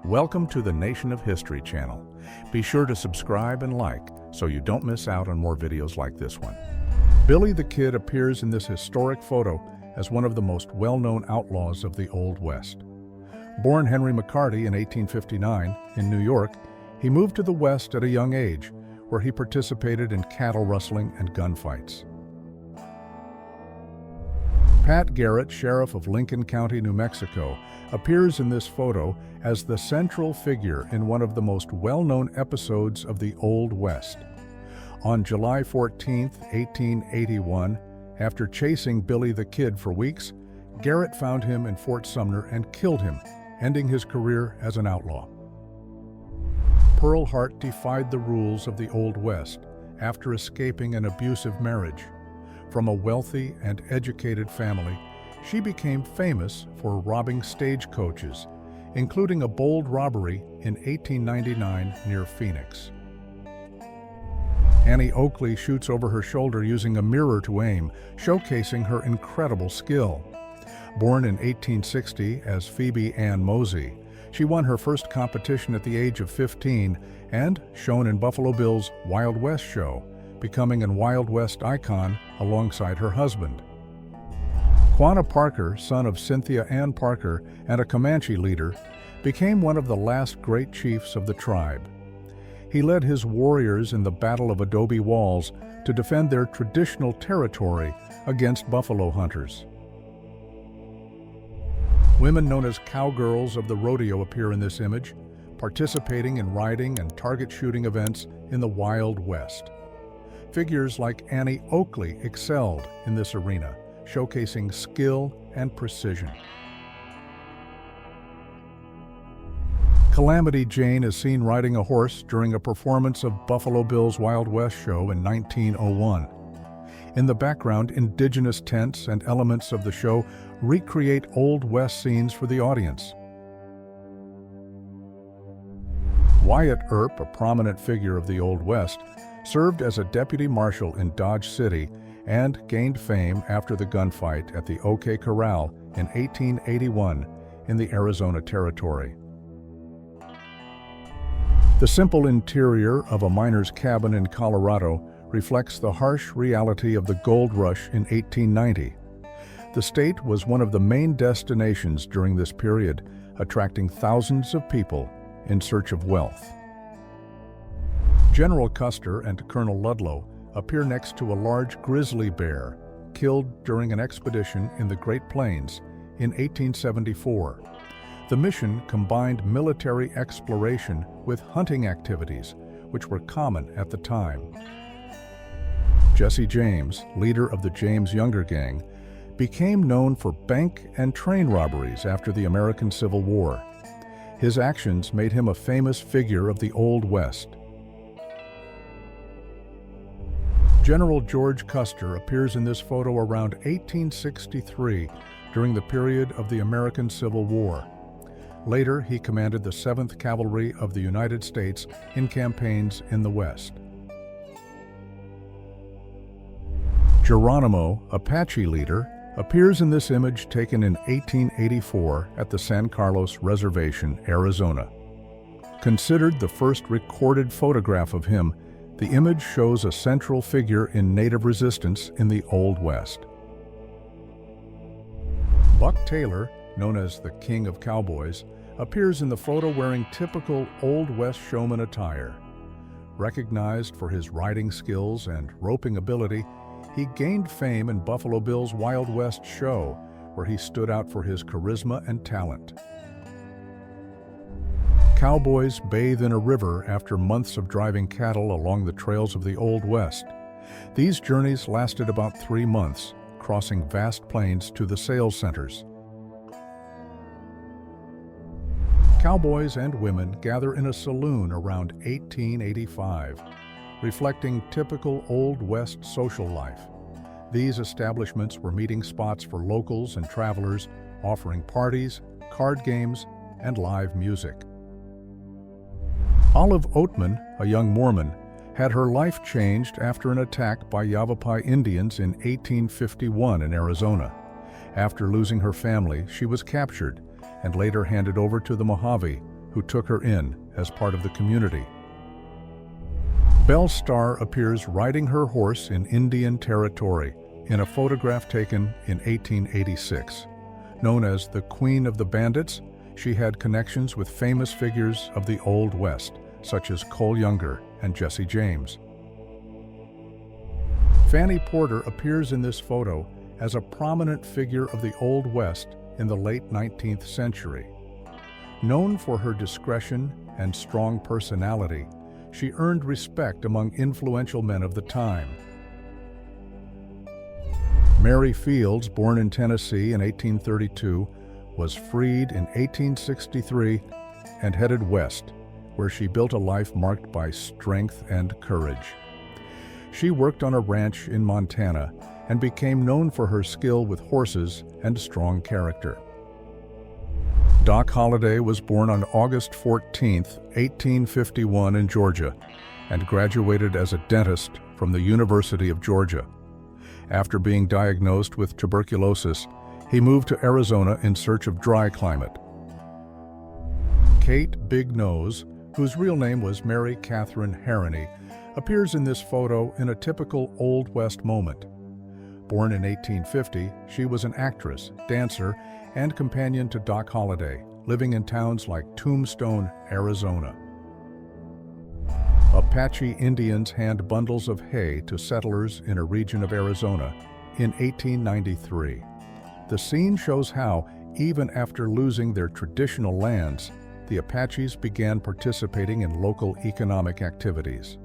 Welcome to the Nation of History channel. Be sure to subscribe and like so you don't miss out on more videos like this one. Billy the Kid appears in this historic photo as one of the most well-known outlaws of the Old West. Born Henry McCarty in 1859 in New York, he moved to the West at a young age, where he participated in cattle rustling and gunfights. Pat Garrett, sheriff of Lincoln County, New Mexico, appears in this photo as the central figure in one of the most well-known episodes of the Old West. On July 14, 1881, after chasing Billy the Kid for weeks, Garrett found him in Fort Sumner and killed him, ending his career as an outlaw. Pearl Hart defied the rules of the Old West after escaping an abusive marriage. From a wealthy and educated family, she became famous for robbing stagecoaches, including a bold robbery in 1899 near Phoenix. Annie Oakley shoots over her shoulder using a mirror to aim, showcasing her incredible skill. Born in 1860 as Phoebe Ann Mosey, she won her first competition at the age of 15 and shown in Buffalo Bill's Wild West show, becoming a Wild West icon alongside her husband. Quanah Parker, son of Cynthia Ann Parker and a Comanche leader, became one of the last great chiefs of the tribe. He led his warriors in the Battle of Adobe Walls to defend their traditional territory against buffalo hunters. Women known as Cowgirls of the Rodeo appear in this image, participating in riding and target shooting events in the Wild West. Figures like Annie Oakley excelled in this arena, showcasing skill and precision. Calamity Jane is seen riding a horse during a performance of Buffalo Bill's Wild West show in 1901. In the background, indigenous tents and elements of the show recreate Old West scenes for the audience. Wyatt Earp, a prominent figure of the Old West, served as a deputy marshal in Dodge City and gained fame after the gunfight at the OK Corral in 1881 in the Arizona Territory. The simple interior of a miner's cabin in Colorado reflects the harsh reality of the gold rush in 1890. The state was one of the main destinations during this period, attracting thousands of people in search of wealth. General Custer and Colonel Ludlow appear next to a large grizzly bear killed during an expedition in the Great Plains in 1874. The mission combined military exploration with hunting activities, which were common at the time. Jesse James, leader of the James Younger Gang, became known for bank and train robberies after the American Civil War. His actions made him a famous figure of the Old West. General George Custer appears in this photo around 1863 during the period of the American Civil War. Later, he commanded the 7th Cavalry of the United States in campaigns in the West. Geronimo, Apache leader, appears in this image taken in 1884 at the San Carlos Reservation, Arizona. Considered the first recorded photograph of him, the image shows a central figure in native resistance in the Old West. Buck Taylor, known as the King of Cowboys, appears in the photo wearing typical Old West showman attire. Recognized for his riding skills and roping ability, he gained fame in Buffalo Bill's Wild West show, where he stood out for his charisma and talent. Cowboys bathe in a river after months of driving cattle along the trails of the Old West. These journeys lasted about 3 months, crossing vast plains to the sales centers. Cowboys and women gather in a saloon around 1885, reflecting typical Old West social life. These establishments were meeting spots for locals and travelers, offering parties, card games, and live music. Olive Oatman, a young Mormon, had her life changed after an attack by Yavapai Indians in 1851 in Arizona. After losing her family, she was captured and later handed over to the Mojave, who who took her in as part of the community. Belle Starr appears riding her horse in Indian Territory in a photograph taken in 1886. Known as the Queen of the Bandits, she had connections with famous figures of the Old West, such as Cole Younger and Jesse James. Fanny Porter appears in this photo as a prominent figure of the Old West in the late 19th century. Known for her discretion and strong personality, she earned respect among influential men of the time. Mary Fields, born in Tennessee in 1832, was freed in 1863 and headed west, where she built a life marked by strength and courage. She worked on a ranch in Montana and became known for her skill with horses and strong character. Doc Holliday was born on August 14, 1851 in Georgia, and graduated as a dentist from the University of Georgia. After being diagnosed with tuberculosis, he moved to Arizona in search of dry climate. Kate Big Nose, whose real name was Mary Catherine Harrony, appears in this photo in a typical Old West moment. Born in 1850, she was an actress, dancer, and companion to Doc Holliday, living in towns like Tombstone, Arizona. Apache Indians hand bundles of hay to settlers in a region of Arizona in 1893. The scene shows how, even after losing their traditional lands, the Apaches began participating in local economic activities.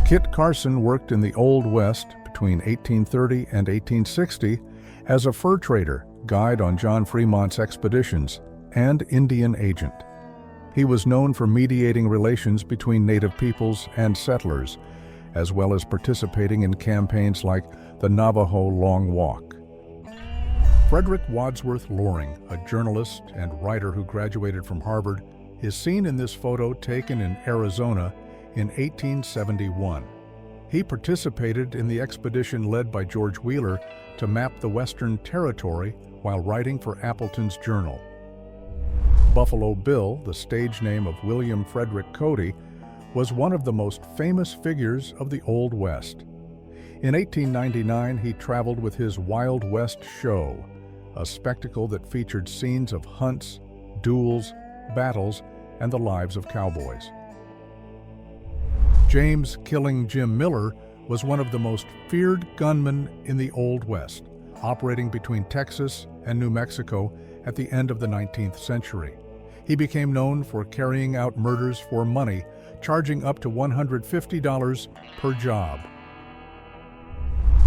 Kit Carson worked in the Old West between 1830 and 1860 as a fur trader, guide on John Fremont's expeditions, and Indian agent. He was known for mediating relations between native peoples and settlers, as well as participating in campaigns like the Navajo Long Walk. Frederick Wadsworth Loring, a journalist and writer who graduated from Harvard, is seen in this photo taken in Arizona in 1871. He participated in the expedition led by George Wheeler to map the Western Territory while writing for Appleton's Journal. Buffalo Bill, the stage name of William Frederick Cody, was one of the most famous figures of the Old West. In 1899, he traveled with his Wild West Show, a spectacle that featured scenes of hunts, duels, battles, and the lives of cowboys. James Killing Jim Miller was one of the most feared gunmen in the Old West, operating between Texas and New Mexico at the end of the 19th century. He became known for carrying out murders for money, charging up to $150 per job.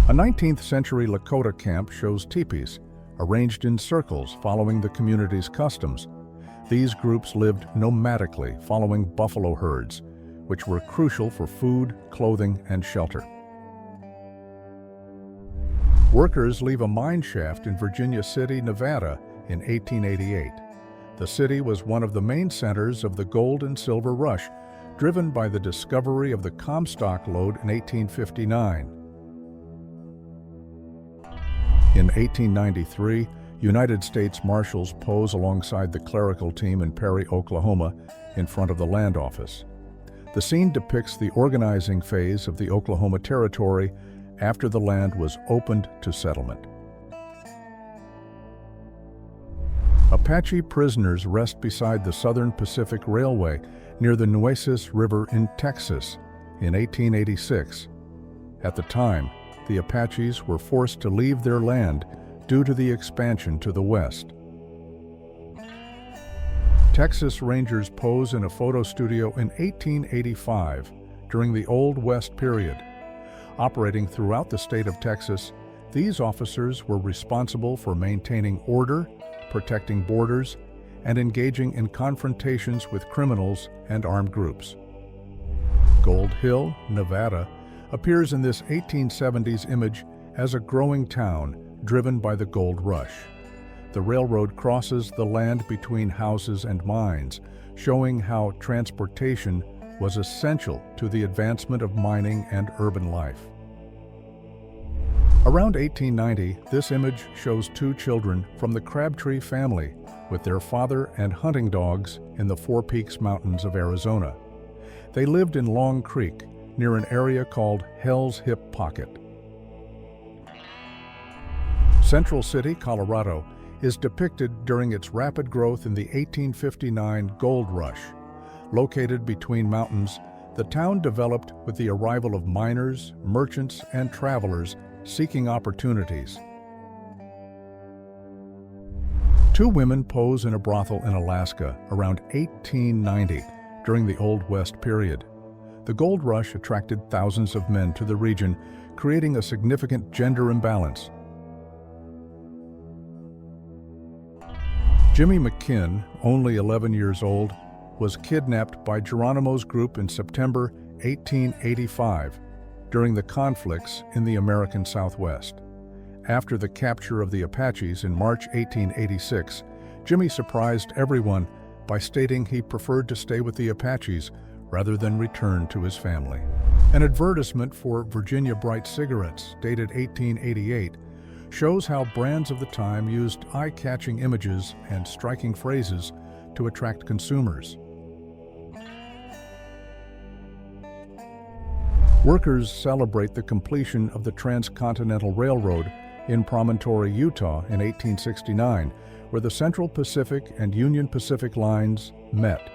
A 19th century Lakota camp shows teepees, arranged in circles following the community's customs. These groups lived nomadically, following buffalo herds, which were crucial for food, clothing, and shelter. Workers leave a mine shaft in Virginia City, Nevada in 1888. The city was one of the main centers of the gold and silver rush, driven by the discovery of the Comstock lode in 1859. In 1893, United States Marshals pose alongside the clerical team in Perry, Oklahoma, in front of the land office. The scene depicts the organizing phase of the Oklahoma Territory after the land was opened to settlement. Apache prisoners rest beside the Southern Pacific Railway near the Nueces River in Texas in 1886. At the time, the Apaches were forced to leave their land due to the expansion to the west. Texas Rangers pose in a photo studio in 1885 during the Old West period. Operating throughout the state of Texas, these officers were responsible for maintaining order, protecting borders, and engaging in confrontations with criminals and armed groups. Gold Hill, Nevada, appears in this 1870s image as a growing town driven by the gold rush. The railroad crosses the land between houses and mines, showing how transportation was essential to the advancement of mining and urban life. Around 1890, this image shows two children from the Crabtree family with their father and hunting dogs in the Four Peaks Mountains of Arizona. They lived in Long Creek, near an area called Hell's Hip Pocket. Central City, Colorado, is depicted during its rapid growth in the 1859 Gold Rush. Located between mountains, the town developed with the arrival of miners, merchants, and travelers seeking opportunities. Two women pose in a brothel in Alaska around 1890 during the Old West period. The Gold Rush attracted thousands of men to the region, creating a significant gender imbalance. Jimmy McKinn, only 11 years old, was kidnapped by Geronimo's group in September 1885 during the conflicts in the American Southwest. After the capture of the Apaches in March 1886, Jimmy surprised everyone by stating he preferred to stay with the Apaches rather than return to his family. An advertisement for Virginia Bright cigarettes, dated 1888, shows how brands of the time used eye-catching images and striking phrases to attract consumers. Workers celebrate the completion of the Transcontinental Railroad in Promontory, Utah in 1869, where the Central Pacific and Union Pacific lines met.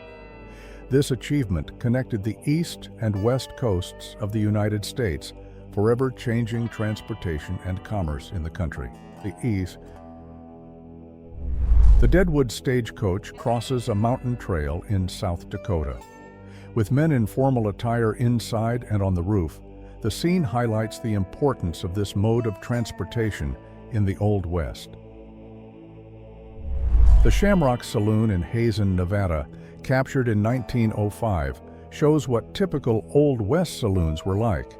This achievement connected the east and west coasts of the United States, forever changing transportation and commerce in the country. The east. The Deadwood Stagecoach crosses a mountain trail in South Dakota. With men in formal attire inside and on the roof, the scene highlights the importance of this mode of transportation in the Old West. The Shamrock Saloon in Hazen, Nevada, captured in 1905, shows what typical Old West saloons were like.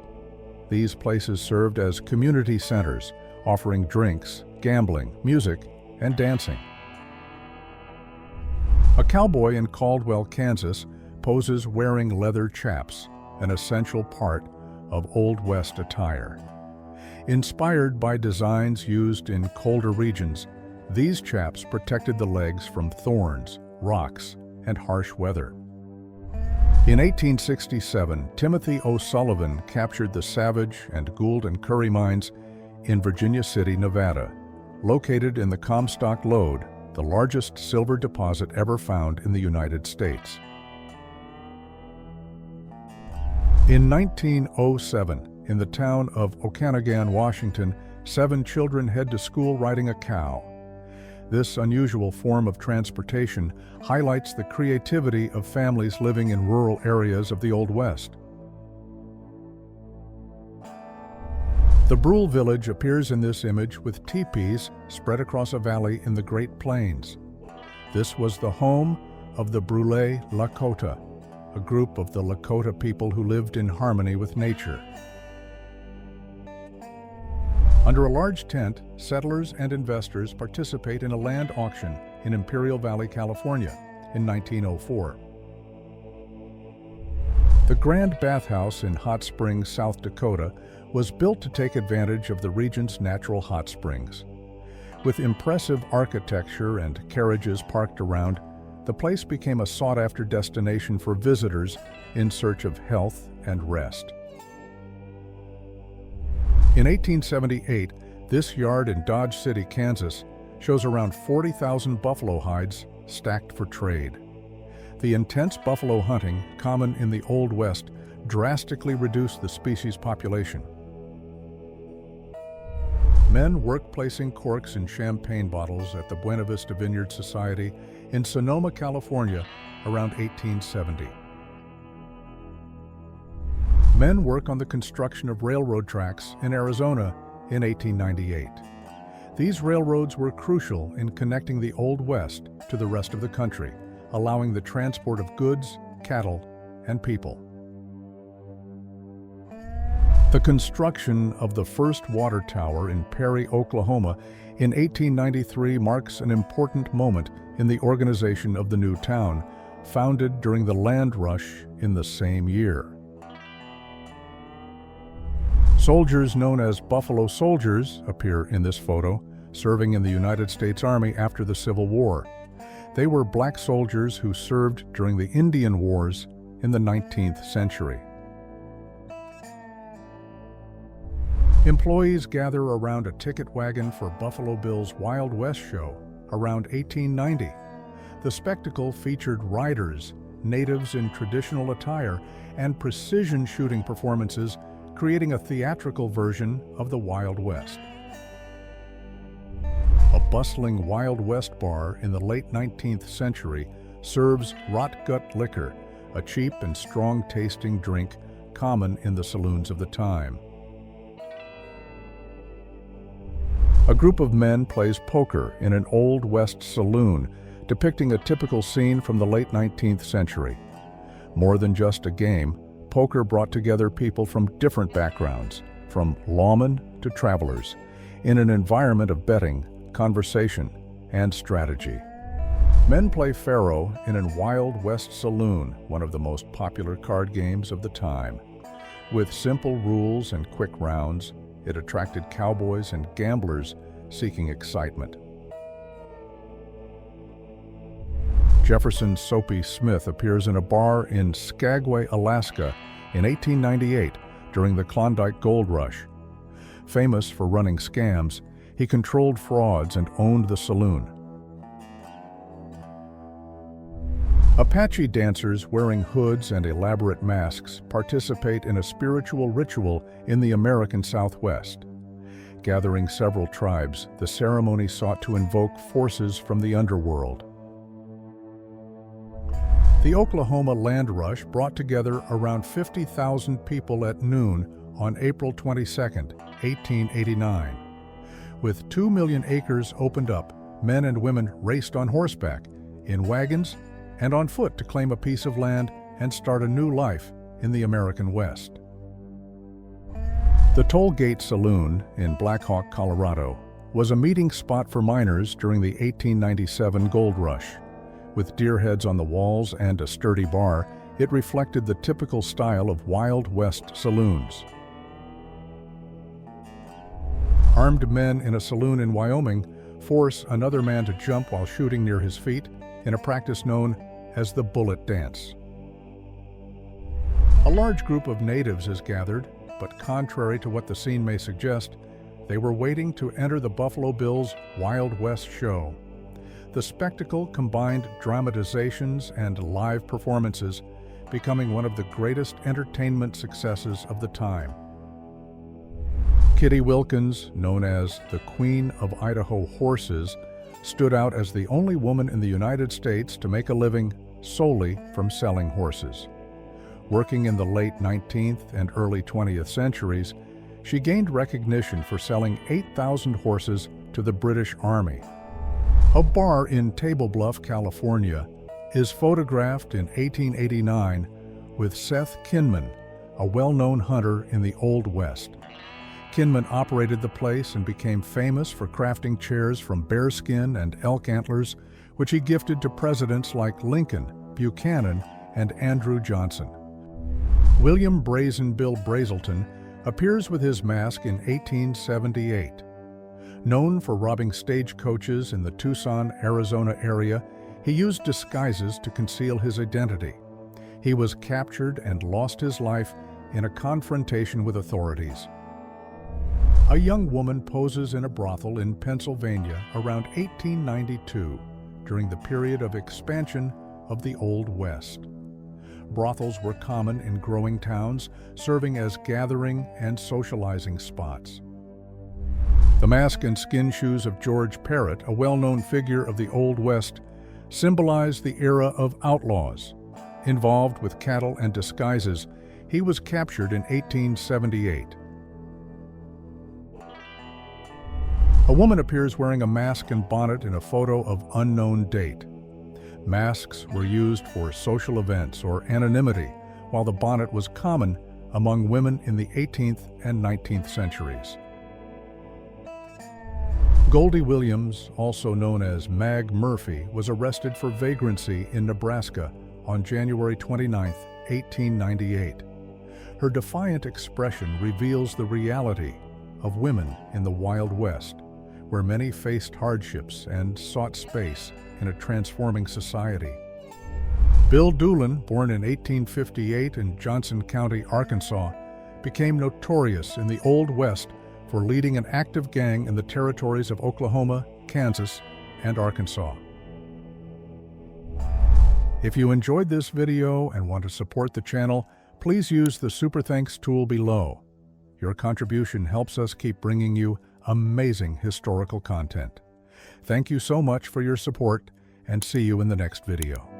These places served as community centers, offering drinks, gambling, music, and dancing. A cowboy in Caldwell, Kansas, poses wearing leather chaps, an essential part of Old West attire. Inspired by designs used in colder regions, these chaps protected the legs from thorns, rocks, and harsh weather. In 1867, Timothy O'Sullivan captured the Savage and Gould and Curry mines in Virginia City, Nevada, located in the Comstock Lode, the largest silver deposit ever found in the United States. In 1907, in the town of Okanogan, Washington, 7 children head to school riding a cow. This unusual form of transportation highlights the creativity of families living in rural areas of the Old West. The Brule village appears in this image with teepees spread across a valley in the Great Plains. This was the home of the Brule Lakota, a group of the Lakota people who lived in harmony with nature. Under a large tent, settlers and investors participate in a land auction in Imperial Valley, California, in 1904. The Grand Bathhouse in Hot Springs, South Dakota, was built to take advantage of the region's natural hot springs. With impressive architecture and carriages parked around, the place became a sought-after destination for visitors in search of health and rest. In 1878, this yard in Dodge City, Kansas, shows around 40,000 buffalo hides stacked for trade. The intense buffalo hunting, common in the Old West, drastically reduced the species' population. Men work placing corks in champagne bottles at the Buena Vista Vineyard Society in Sonoma, California, around 1870. Men work on the construction of railroad tracks in Arizona in 1898. These railroads were crucial in connecting the Old West to the rest of the country, allowing the transport of goods, cattle, and people. The construction of the first water tower in Perry, Oklahoma in 1893 marks an important moment in the organization of the new town, founded during the land rush in the same year. Soldiers known as Buffalo Soldiers appear in this photo, serving in the United States Army after the Civil War. They were black soldiers who served during the Indian Wars in the 19th century. Employees gather around a ticket wagon for Buffalo Bill's Wild West show around 1890. The spectacle featured riders, natives in traditional attire, and precision shooting performances, creating a theatrical version of the Wild West. A bustling Wild West bar in the late 19th century serves rot-gut liquor, a cheap and strong-tasting drink common in the saloons of the time. A group of men plays poker in an Old West saloon, depicting a typical scene from the late 19th century. More than just a game, poker brought together people from different backgrounds, from lawmen to travelers, in an environment of betting, conversation, and strategy. Men play faro in a Wild West saloon, one of the most popular card games of the time. With simple rules and quick rounds, it attracted cowboys and gamblers seeking excitement. Jefferson Soapy Smith appears in a bar in Skagway, Alaska in 1898 during the Klondike Gold Rush. Famous for running scams, he controlled frauds and owned the saloon. Apache dancers wearing hoods and elaborate masks participate in a spiritual ritual in the American Southwest. Gathering several tribes, the ceremony sought to invoke forces from the underworld. The Oklahoma land rush brought together around 50,000 people at noon on April 22, 1889. With 2 million acres opened up, men and women raced on horseback, in wagons, and on foot to claim a piece of land and start a new life in the American West. The Toll Gate Saloon in Black Hawk, Colorado, was a meeting spot for miners during the 1897 gold rush. With deer heads on the walls and a sturdy bar, it reflected the typical style of Wild West saloons. Armed men in a saloon in Wyoming force another man to jump while shooting near his feet in a practice known as the bullet dance. A large group of natives is gathered, but contrary to what the scene may suggest, they were waiting to enter the Buffalo Bill's Wild West show. The spectacle combined dramatizations and live performances, becoming one of the greatest entertainment successes of the time. Kitty Wilkins, known as the Queen of Idaho Horses, stood out as the only woman in the United States to make a living solely from selling horses. Working in the late 19th and early 20th centuries, she gained recognition for selling 8,000 horses to the British Army. A bar in Table Bluff, California, is photographed in 1889 with Seth Kinman, a well-known hunter in the Old West. Kinman operated the place and became famous for crafting chairs from bearskin and elk antlers, which he gifted to presidents like Lincoln, Buchanan, and Andrew Johnson. William Brazen Bill Brazelton appears with his mask in 1878. Known for robbing stagecoaches in the Tucson, Arizona area, he used disguises to conceal his identity. He was captured and lost his life in a confrontation with authorities. A young woman poses in a brothel in Pennsylvania around 1892 during the period of expansion of the Old West. Brothels were common in growing towns, serving as gathering and socializing spots. The mask and skin shoes of George Parrott, a well-known figure of the Old West, symbolize the era of outlaws. Involved with cattle and disguises, he was captured in 1878. A woman appears wearing a mask and bonnet in a photo of unknown date. Masks were used for social events or anonymity, while the bonnet was common among women in the 18th and 19th centuries. Goldie Williams, also known as Mag Murphy, was arrested for vagrancy in Nebraska on January 29, 1898. Her defiant expression reveals the reality of women in the Wild West, where many faced hardships and sought space in a transforming society. Bill Doolin, born in 1858 in Johnson County, Arkansas, became notorious in the Old West for leading an active gang in the territories of Oklahoma, Kansas, and Arkansas. If you enjoyed this video and want to support the channel, please use the Super Thanks tool below. Your contribution helps us keep bringing you amazing historical content. Thank you so much for your support, and see you in the next video.